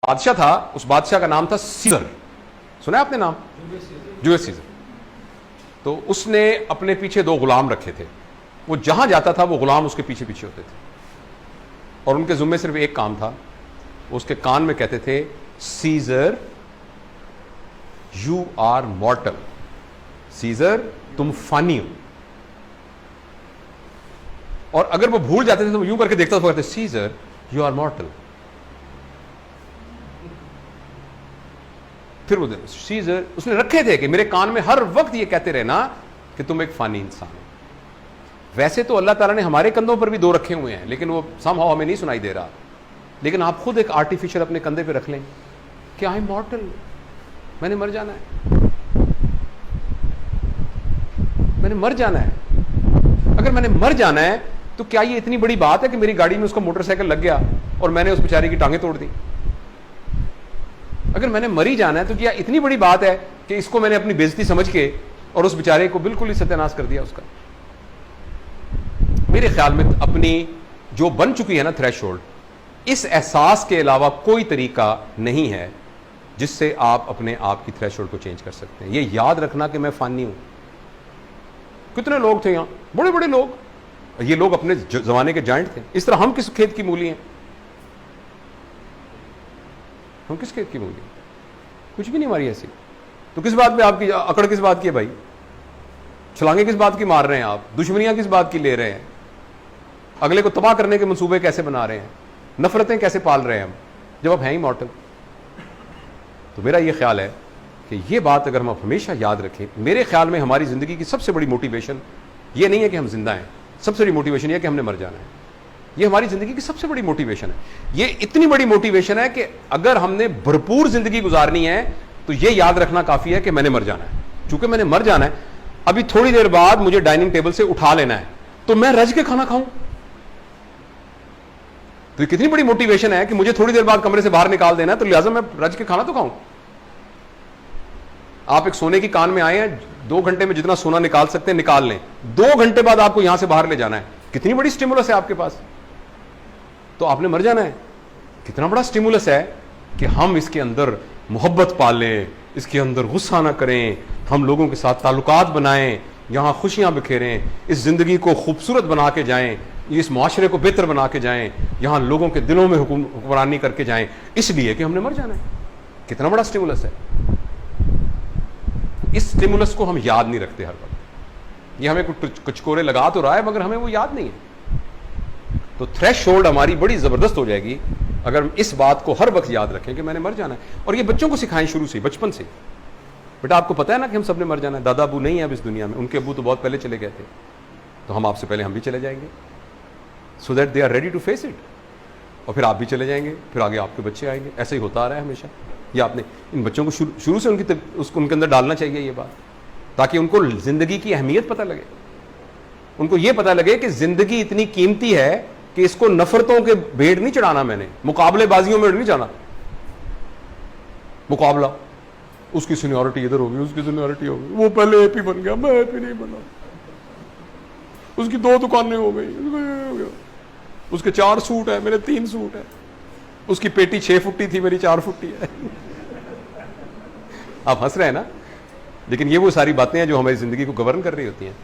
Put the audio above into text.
बादशाह था, उस बादशाह का नाम था सीजर। सुना है आपने नाम? Julius Caesar. तो उसने अपने पीछे 2 गुलाम रखे थे। वो जहां जाता था वो गुलाम उसके पीछे पीछे होते थे और उनके जुम्मे सिर्फ एक काम था। वो उसके कान में कहते थे, Caesar you are mortal, Caesar तुम फानी हो। और अगर वो भूल जाते थे तो वो यूं करके देखता था, कहते सीजर यू आर मॉर्टल। फिर वो सीजर उसने रखे थे कि मेरे कान में हर वक्त ये कहते रहना कि तुम एक फानी इंसान हो। वैसे तो अल्लाह ताला ने हमारे कंधों पर भी 2 रखे हुए हैं, लेकिन वो समहाउ हमें नहीं सुनाई दे रहा। लेकिन आप खुद एक आर्टिफिशियल अपने कंधे पे रख लें कि आई एम मॉर्टल, मैंने मर जाना है, मैंने मर जाना है। अगर मैंने मर जाना है तो क्या ये इतनी बड़ी बात है कि मेरी गाड़ी में उसका मोटरसाइकिल लग गया और मैंने उस बेचारे की टांगें तोड़ दी? अगर मैंने मर ही जाना है तो क्या इतनी बड़ी बात है कि इसको मैंने अपनी बेइज्जती समझ के और उस बेचारे को बिल्कुल ही सत्यानाश कर दिया उसका? मेरे ख्याल में अपनी जो बन चुकी है ना थ्रेशोल्ड, इस एहसास के अलावा कोई तरीका नहीं है जिससे आप अपने आप की थ्रेशोल्ड को चेंज कर सकते हैं। ये याद रखना कि मैं फानी हूं। कितने लोग थे यहां, बड़े बड़े लोग, ये लोग अपने जमाने के जायंट थे। इस तरह हम किस खेत की मूली हैं? हम किस खेत की मूली? कुछ भी नहीं हमारी ऐसी। तो किस बात पे आपकी अकड़, किस बात की है भाई? छलांगे किस बात की मार रहे हैं आप? दुश्मनियां किस बात की ले रहे हैं? अगले को तबाह करने के मंसूबे कैसे बना रहे हैं? नफरतें कैसे पाल रहे हैं हम, जब आप हैं ही मॉर्टल? तो मेरा यह ख्याल है कि यह बात अगर हम हमेशा याद रखें, मेरे ख्याल में हमारी जिंदगी की सबसे बड़ी मोटिवेशन यह नहीं है कि हम जिंदा हैं, सबसे बड़ी मोटिवेशन यह है कि हमने मर जाना है। यह हमारी जिंदगी की सबसे बड़ी मोटिवेशन है। यह इतनी बड़ी मोटिवेशन है कि अगर हमने भरपूर जिंदगी गुजारनी है तो यह याद रखना काफी है कि मैंने मर जाना है। चूंकि मैंने मर जाना है, अभी थोड़ी देर बाद मुझे डाइनिंग टेबल से उठा लेना है, तो मैं रज के खाना खाऊं। तो ये कितनी बड़ी मोटिवेशन है कि मुझे थोड़ी देर बाद कमरे से बाहर निकाल देना है, तो लिहाजा मैं रज के खाना तो खाऊं। आप एक सोने की कान में आए हैं, 2 घंटे में जितना सोना निकाल सकते हैं निकाल लें, 2 घंटे बाद आपको यहां से बाहर ले जाना है। कितनी बड़ी स्टिमुलस है आपके पास। तो आपने मर जाना है। कितना बड़ा स्टिमुलस है कि हम इसके अंदर मोहब्बत पालें, इसके अंदर गुस्सा ना करें, हम लोगों के साथ ताल्लुकात बनाएं, यहां खुशियां बिखेरें, इस जिंदगी को खूबसूरत बना के जाएं, इस माशरे को बेहतर बना के जाएं, यहां लोगों के दिलों में हुक्मरानी करके जाएं, इसलिए कि हमने मर जाना है। कितना बड़ा स्टिमुलस है। इस स्टिमुलस को हम याद नहीं रखते हर वक्त। ये हमें कुछ कचकोरे लगा तो रहा है मगर हमें वो याद नहीं है। तो थ्रेशोल्ड हमारी बड़ी जबरदस्त हो जाएगी अगर हम इस बात को हर वक्त याद रखें कि मैंने मर जाना है। और ये बच्चों को सिखाएं शुरू से, बचपन से। बेटा आपको पता है ना कि हम सबने मर जाना है। दादा अबू नहीं है अब इस दुनिया में, उनके अबू तो बहुत पहले चले गए थे, तो हम आपसे पहले हम भी चले जाएंगे, so that they are ready to face it. और फिर आप भी चले जाएंगे, फिर आगे आपके बच्चे आएंगे। ऐसा ही होता आ रहा है हमेशा। ये आपने इन बच्चों को शुरू से उनके अंदर डालना चाहिए ये बात, ताकि उनको जिंदगी की अहमियत पता लगे। उनको ये पता लगे कि जिंदगी इतनी कीमती है कि इसको नफरतों के भेड़ नहीं चढ़ाना, मैंने मुकाबलेबाजियों में नहीं जाना। मुकाबला, उसकी सीनियरिटी इधर होगी, उसकी सीनियरिटी होगी, वो पहले एपी बन गया, मैं एपी नहीं बना, उसकी 2 दुकानें हो गई, उसके 4 सूट है, मेरे 3 सूट है, उसकी पेटी 6 फुट्टी थी, मेरी 4 फुट्टी है। आप हंस रहे हैं ना, लेकिन ये वो सारी बातें हैं जो हमारी जिंदगी को गवर्न कर रही होती हैं।